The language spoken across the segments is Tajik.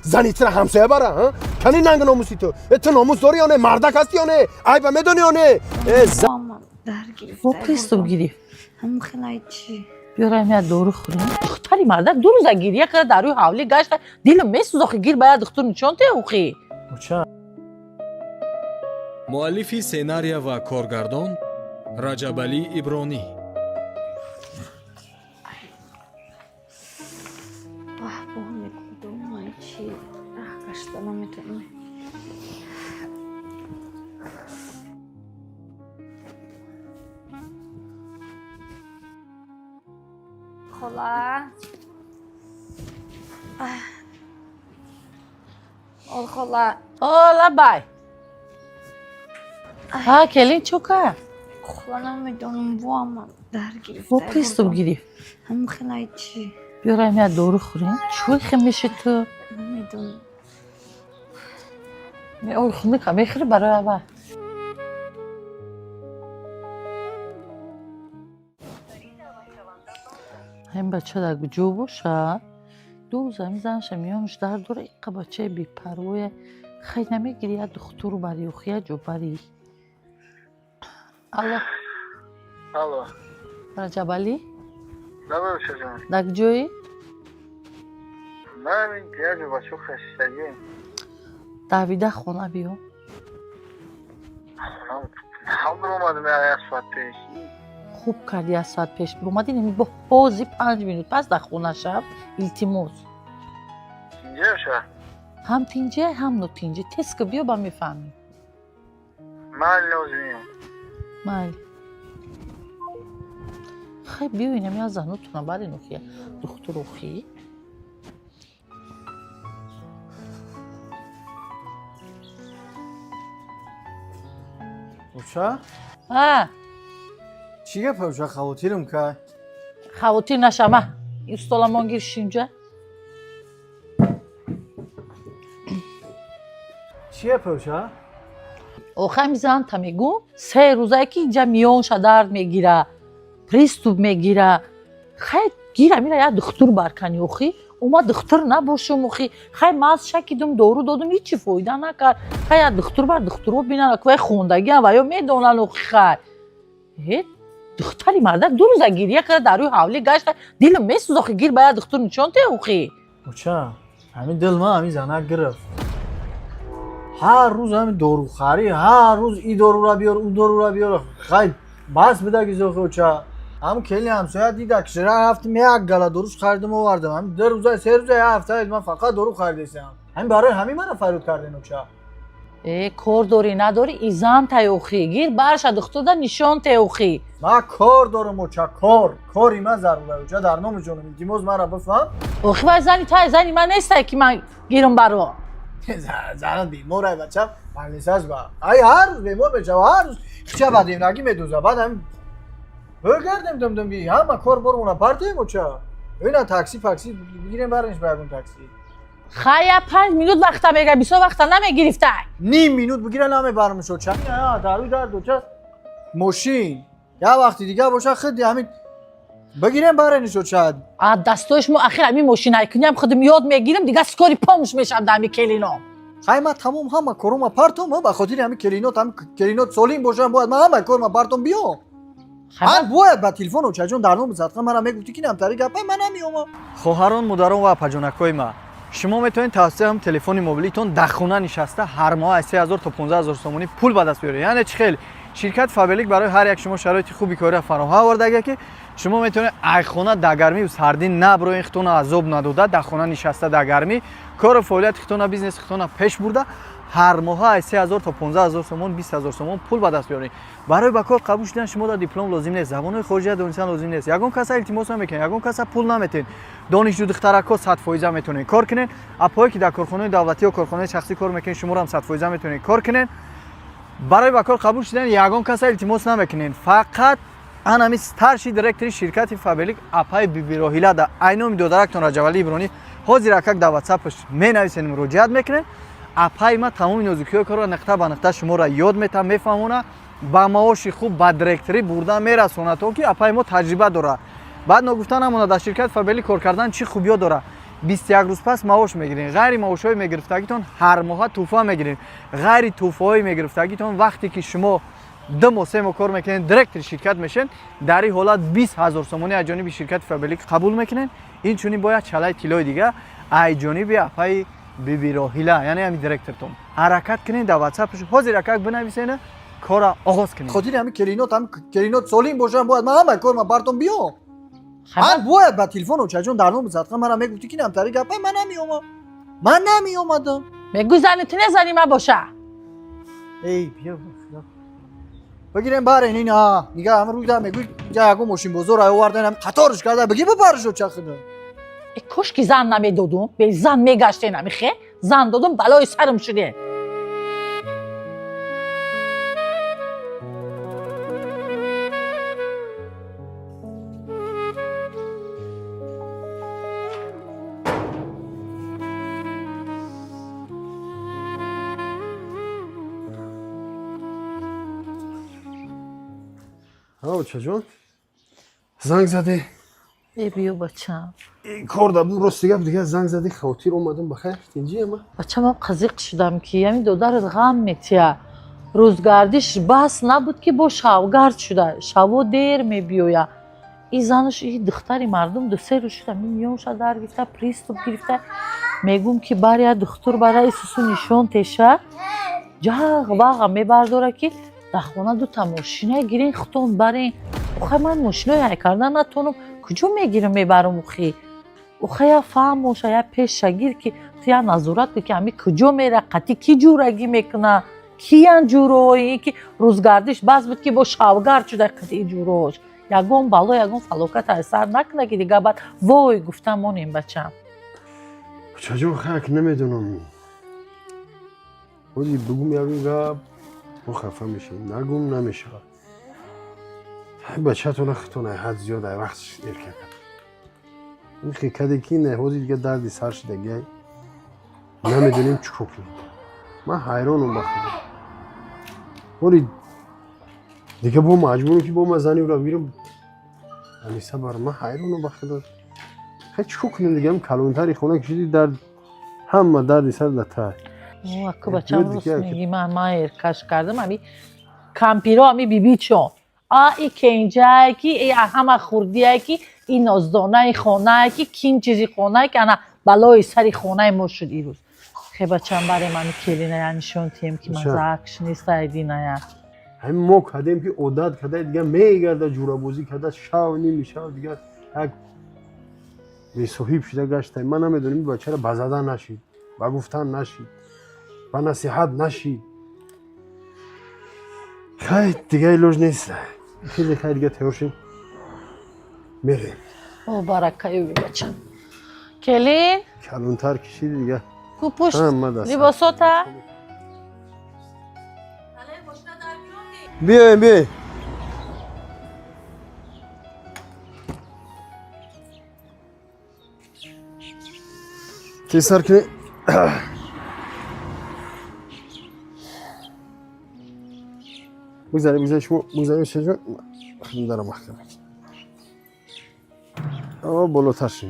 زنیتر همسایه بره ها کنی ننگ ناموسی تو ناموس داری یا نه مردک هستی یا نه عیب میدونی یا نه مامان در گرفته با پریستوب گیری هم خیلی چی بیارایم یا دورو خوریم دختری مردک 2 روز گیریه کرده در روی حولی گشت دیلم میسوز آخه گیر باید دختر نشان ته اوخی مؤلفی سناریا و کارگردان رجبعلی ابرانی بابا کدوم چی راه گشته نمیتونم خلا خلا اولا بای ها کلین چوکا خلا نمیدونم بابا در گرفته با پریستوب گیری هم خیلی چی بیارایم یا دورو خوریم چوی خمیشه تو نمیدونم اوی خونی که میخوری برای اول این بچه در جو باشه 2 روز میزنش میانش در دور ایقا بچه بی پروی خیلی نمیگیری یا دختر رو بری و خیلی جو بری الو الو رجبعلی نباید شجان در جوی من این دیگه بچه خستگیم دویده خونه بیو هم برو اومدم یه ساعت پیش خوب کردی از ساعت پیش اومدی نمی با بازی 5 مینوت پس در خونه شب التماس اینجا شد هم تینجه هم نو تینجه تست که بیا با میفهمی من لازمیم مالی خیلی بیوینم یا زنوتونه بری نوخیه دختر اوخی اوچا ها چی گپ اوچا خواتیرم که خواتیر نشمه استالمان گیر شینجا چی گپ اوچا آخه میزنم تا میگم 3 روزه که اینجا میانش درد میگیره پریستوب میگیره خیلی گیره میره یا دختر برکنی اوخی اوما دختر نباشم اوخی خیلی ماز شکیدم دورو دادم هیچی فایده نکرد خیلی دختر بر دختر رو بینن که خوندگی هم و یا میدونن اوخی خیلی دختری مردک 2 روز گیریه کرده در روی حولی گشت دیلم میسوز آخه گیر باید دختر نشان ته اوخی اوچا همین دل ما همین زنک گرفت هر روز همین دورو خری هر روز ای دورو را بیار اون دورو را بیار خیلی بس بده گیزوخ اوچا هم کلی همسایه دیده که چرا هفتم یک گلا دروش خریدم و آوردم همین 2 روزه 3 روزه یه هفته من فقط دورو خریدم همین برای همین من فرود کردن اوچا کار داری نداری ایزان ته اوخی گیر برش دختر دا نشان ته اوخی ما کار دارم اوچا کاری من ضروره اوچا در نام جونم التماس مرا بفهم اوخی وای زنی تای زنی من نیسته که من گیرم برو زن بیماره بچه مغلیساز با ای هر روز بیمار بچه هر روز چه بدیم نگی میدوزه بعد هم بگردم دم بی همه کار برو اونا پرتیم و چه اینا تاکسی بگیریم برنش برگون تاکسی خیلی 5 مینوت وقتا میگه 20 وقتا نمیگرفته نیم مینوت بگیره نمی برم شد چه نه داروی در دوچه ماشین یا وقتی دیگه باشه خیلی همین بگیریم برنش شد شاید دستوش مو اخیر همین ماشین های کنیم خودم یاد میگیرم دیگه سکاری پامش میشم در می کلینام خیلی تمام همه کارم پرتم به خاطر همین کلینات سالیم باشم باید من همه کارم پرتم بیام من باید با تلفن و چجون در نام صدقه من میگفتی که نمتری گپه من نمیام خواهران مادران و پجانکای ما شما میتونید توسط هم تلفن موبیلیتون در خونه نشسته هر ماه 3000 تا 15000 تومانی پول به دست بیارید یعنی چه خیلی شرکت فابریک برای هر یک شما شرایط خوبی کاری فراهم آورده که شما میتونید ای خونه در گرمی و سردی نبروین خودتون عذاب نداده در خونه نشسته در گرمی کار فعالیت خودتون بیزنس خودتون پیش برده هر ماه 3000 تا 15000 تومان 20000 تومان پول به دست بیارید برای با کار قبول شدن شما در دیپلم لازم نیست زبان خارجی دانستن لازم نیست یگان کسا التماس میکنه یگان کسا پول نمیتین دانشجو دخترکا 100% میتونین کار کنین اپایی که در کارخانه دولتی و کارخانه شخصی کار میکنین شما هم 100% میتونین کار کنین برای با کار قبول شدن یگان کسا التماس نمیکنین فقط انمی ستارشی دایرکتوری شرکت فابریک اپای بی راهیلا در اینوم دودرکتون رجبعلی ابرانی حاضر اکک در واتساپش مینویسین مراجعت میکنین اپای ما تمام نازکی کارا نقطه به نقطه شما را یاد میتم میفهمونه با معاش خوب با دایرکتوری بردن میرسونه تا که اپای ما تجربه داره بعد نگفتن همون در شرکت فابریک کار کردن چی خوبیا داره 21 روز پس معاش میگیرین. غیر معاشای میگرفتگیتون هر ماه توفا میگیرین. غیر توفای میگرفتگیتون وقتی که شما 2 ماه 3 ماه کار میکنین دایرکت شرکت میشین، در این حالت 20,000 تومانی از جانب شرکت فابریک قبول میکنین. این چونی باید چلای طلای دیگه ای جانبی افای بیبی راهیلا یعنی همین دایرکتورتون حرکت کنین، در واتساپش حاضر رکک بنویسین، کار آغاز کنین. خاطر همین کلینات سالم باشن باید من همه کار من براتون بیام. من باید با تلفن و چجون در نام زدم من میگفتی که نمیتاری گپای من نمیومدم. بگو زنت نزنی من باشه. ای بیا بگیریم برین اینا دیگه همه روی در میگوی اینجا یکو ماشین بزرگ آوردن هم قطارش کرده بگی بپرشو چه خدا. کاش که زن نمیدادم به زن میگشته نمیخه زن دادم بلای سرم شده. بچه جان زنگ زده ای بیو بچم کار دبون راست دیگه زنگ زده خاطر اومدم بخیر اینجی اما بچه من قزیق شدم که یعنی دودارت غم میتیه روزگردش بس نبود که با شوگرد شده شو دیر میبیویا این زنش این دختری مردم 2-3 روز شده میونش در گرفته پریستوپ گرفته میگم که برای دختر برای سوسو نشون تشه جاغ واقع میبرداره که دخوانه 2 تا ماشینه گیرین خطون برین اوخه من ماشینه های کردن نتونم کجا میگیرم میبرم اوخی اوخه یا فهم باشه یا پیش شگیر که توی نظورت که همی کجا میره قطی کی جورگی میکنه کی ان جوروی که روزگردش بس بود که با شوگرد شده قطی جوروش یگون بالا یگون فلوکت اثر نکنه که دیگه بعد وای گفتم من این بچم چجور خاک نمیدونم ولی بگم یاویگا خفه میشه نگم نمیشه بچه تو نختونه حد زیاد ای وقتش دیر کرد این خیکده که نه حوزی دیگه دردی سر شده گی نمیدونیم چی کنیم من حیرانم بخواه ولی دیگه با مجبورم که با مزنی را بیرم انیسه بر من حیرانم بخواه خیلی چی کنیم دیگه هم کلونتری خونه کشیدی درد همه دردی سر دتای اکو بچم روز میگی من ارکش کردم همی کمپیرا همی بی چون ای کنجای کی ای همه خوردیه کی این نازدانه خونه کی کیم چیزی خونه که انا بلای سری خونه ما شد این روز خیلی بچم برای من کلینه یعنی شون تیم که من زکش نیست ایدی نه همین ما کدیم که عادت کده دیگه میگرده جورا بازی کده شاو نمیشه دیگه یک بی‌صحیب شده گشته من نمیدونم بچه را بزدن نشید و گفتن نشید و نصیحت نشید خیلی دیگه ایلوش نیست خیلی دیگه تیوشیم میریم او برکه بچم کلین کلونتر کشید دیگه کو پشت لباساتا بیایم چی سر کنی بگذاریم شما بگذاریم شجا خیلی دارم محکمه اما بالاتر شد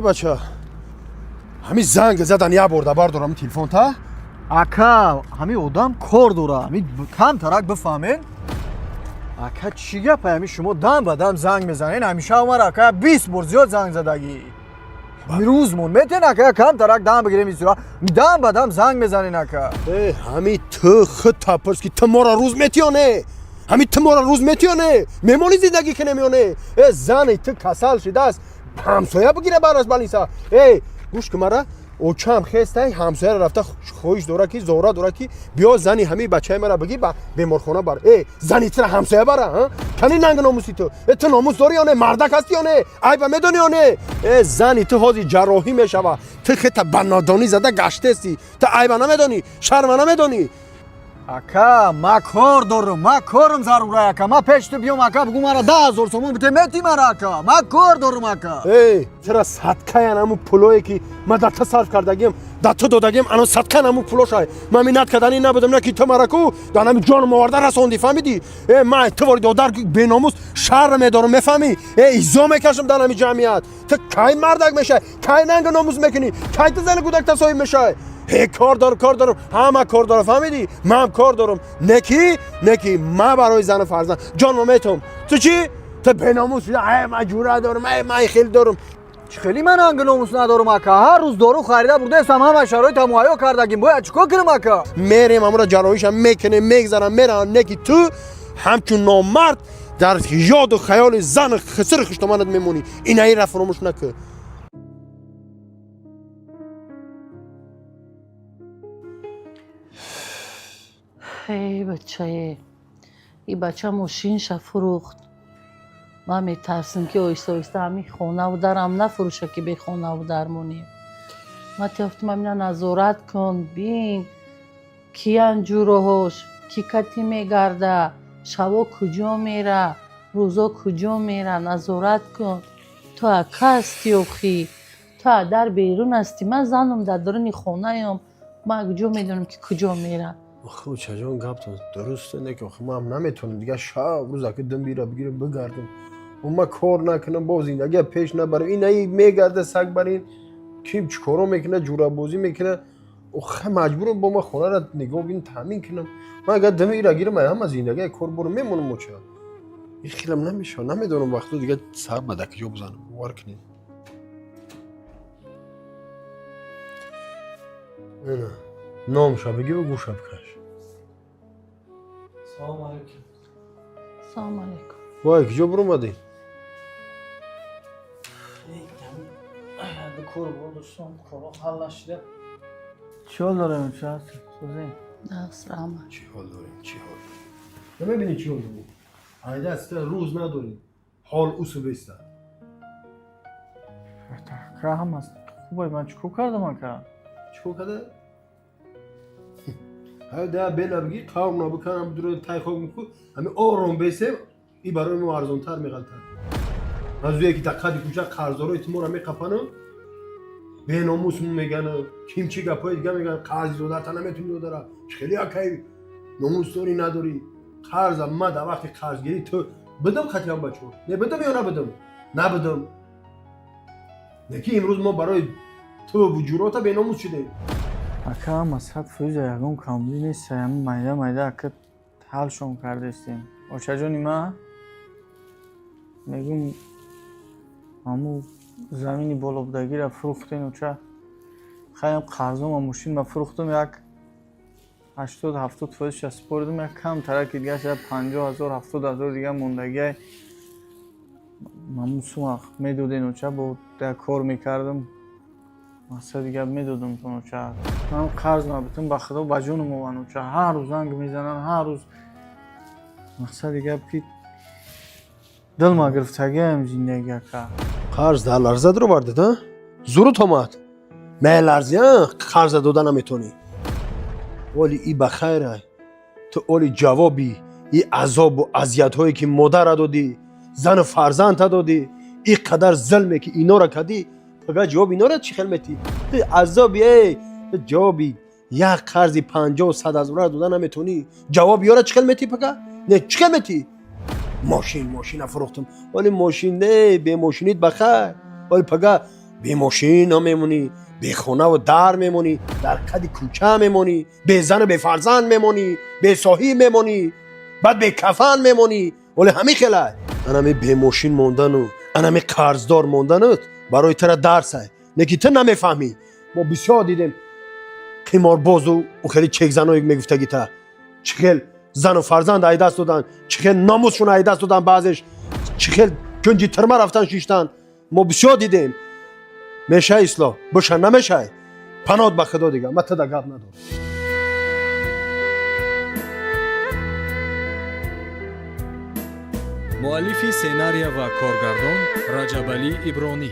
بچه همین زنگ زدن یا برده بردارم تلفن تا اکا همین آدم کار داره همین کم ترک بفهمین اکا چی گپه همین شما دم به دم زنگ میزنین همیشه عمر اکا 20 بار زیاد زنگ زدگی میروزمون میتین اکا کم ترک دم بگیریم این صورت دم به دم زنگ میزنین اکا همین تو خود تپرس که تمارا روز میتیانه همین تمارا روز میتیانه میمونی زندگی که نمیانه زن تو کسل شده است همسایه بگیره براش بلیسا گوش که مرا او چم خسته همسایه رفته خویش داره کی زورا داره کی بیا زنی همین بچه مرا بگی با بیمارخانه بر زنی چرا همسایه برا کنی ننگ ناموسی تو ناموس داری یا نه مردک هستی یا نه ای با میدونی یا نه زنی تو حاضی جراحی میشوه تو خیلی بنادانی زده گشته سی تو ای با نمیدونی شرم نمیدونی ака ма кор дорам, ма корам зарура ака, ма пеш ту биём ака, бугу мара 10,000 сомон бите мети мара ака, ма кор дорам ака. чара садкаян аму пулое ки ма дар та сарф кардагим дар ту додагим анон садкаян аму пулошай ма минат кардани набудам на ки ту мара ку данами ҷоным оварда расонди фаҳмидӣ ма тувори додар беномус шарр медорам мефаҳмӣ изо мекашам данами ҷамъият ту кай мардак мешай кай нанга номус мекунӣ кай ту зани кӯдак тасоиб мешай кор дорам ҳама кор дорам фаҳмидӣ ман кор дорам неки ма барои зану фарзанд ҷонмо метавам ту чӣ ту беномус шуда ма ҷура дорам ма хел дорам чӣ хеле ман анга номус надорам ака, ҳар рӯз дору харида бурдаестам, ҳама шароитам муҳайё кардагим, бояд чикор кунам ака? мерем амро ҷароҳишам мекунем мегзарам мерам неки ту ҳамчун номард дар ёду хаёли зани хисри хуштомадат мемонӣ инаира фуромӯш накун ای بچه این بچه ماشینش فروخت من میترسم که آیسته آیسته همین خانه و درم نفروشه که به خانه و در مونیم من تفتم همینه نظارت کن بین کی انجوره هاش کی کتی میگرده شبا کجا میره روزا کجا میره نظارت کن تو اکا هستی اخی تو در بیرون هستی من زنم در درون خانه ام من کجا میدونم که کجا میره خب چجان گپ تو درسته نه که ما هم نمیتونیم دیگه شب روز که دم بیره بگیریم بگردیم و ما کار نکنم باز این اگه پیش نبرم این ای میگرده سگ برین کیم چیکارو میکنه جورا بازی میکنه و مجبورم با ما خونه را نگاه بین تامین کنم من اگه دم ایرا گیرم هم از این اگه کار برو میمونم موچه این خیلم نمیشه نمیدونم وقتو دیگه سر بده که جو بزنم وار کنیم نه نام شو بگی و گوش بکش سلام علیکم. سلام علیکم وای کجا برو اومدی؟ به کار برداشتم کارا حل نشده. چی حال دارم چه هست؟ سوزین دست رحمت چی حال داریم چی حال داریم نمیبینی چی حال داریم عیده است روز نداریم حال اوسو بیسته که هم هست خوبه من چیکار کردم اکا؟ چیکار کرده؟ های ده بینا بگی قوم نبکنم درو تای خواب میکن همین آرام بیسه ای برای ما ارزانتر میغلطن از یکی دقیقی کجا قرضارو ایتمو را میقپنم به ناموسمون میگن کیم چی گپای دیگه میگن قرض دادر تا نمیتونی دادر خیلی اکای ناموس داری نداری قرض ما در وقتی قرض گیری تو بدم خطیام بچو نه بدم یا نبدم نه که امروز ما برای تو وجوراتا به ناموس شده اکا مسحب فیوز یکم کاملی نیست همین مایده اکا حلشون کردستیم اوچه جانی ما میگم همو زمینی بالا بودگی را فروختین اوچه خیلی قرضم و ماشین ما فروختم یک 80-70 فیزش سپردم یک کم ترکی دیگه شده 50,000-70,000 دیگه موندگی من سوخ میدودین اوچه با در کار میکردم مقصد دیگه میدادم تو اوچه من قرض نبودم به خدا با جونم اوان اوچه هر روز زنگ میزنن هر روز مقصد دیگه که دل ما گرفتگی هم زندگی که قرض در لرزه درو بردید ها؟ زورت آمد من لرزی ها قرض دادن نمیتونی ولی ای بخیره تو اولی جوابی ای عذاب و اذیت هایی که مادر دادی زن و فرزند دادی ای قدر ظلمه که اینا را کردی فقط جواب اینا را چی خلمتی تو عذابی ای جوابی یک قرضی 50 و 100 هزار را دادن نمیتونی جواب یا را چی خلمتی فقط نه چی خلمتی ماشین فروختم ولی ماشین نه به ماشینیت بخیر ولی پگه به ماشین نمیمونی به خونه و در میمونی در قد کوچه میمونی به زن و به فرزند میمونی به صاحب میمونی بعد به کفن میمونی ولی همین خیلی انمی به ماشین موندن و انمی قرضدار موندنت برای تو درسه نه که تو نمیفهمی ما بسیار دیدیم قمار بازو و خیلی چک زنایی میگفتگی تا چخیل زن و فرزند ای دست دادن چخیل ناموسشون ای دست دادن بعضش چخیل گنجی ترمه رفتن شیشتن ما بسیار دیدیم میشه اصلاح بشه نمیشه پناه به خدا دیگه من تا گپ ندارم مؤلفی سناریو و کارگردان رجب علی ابرانی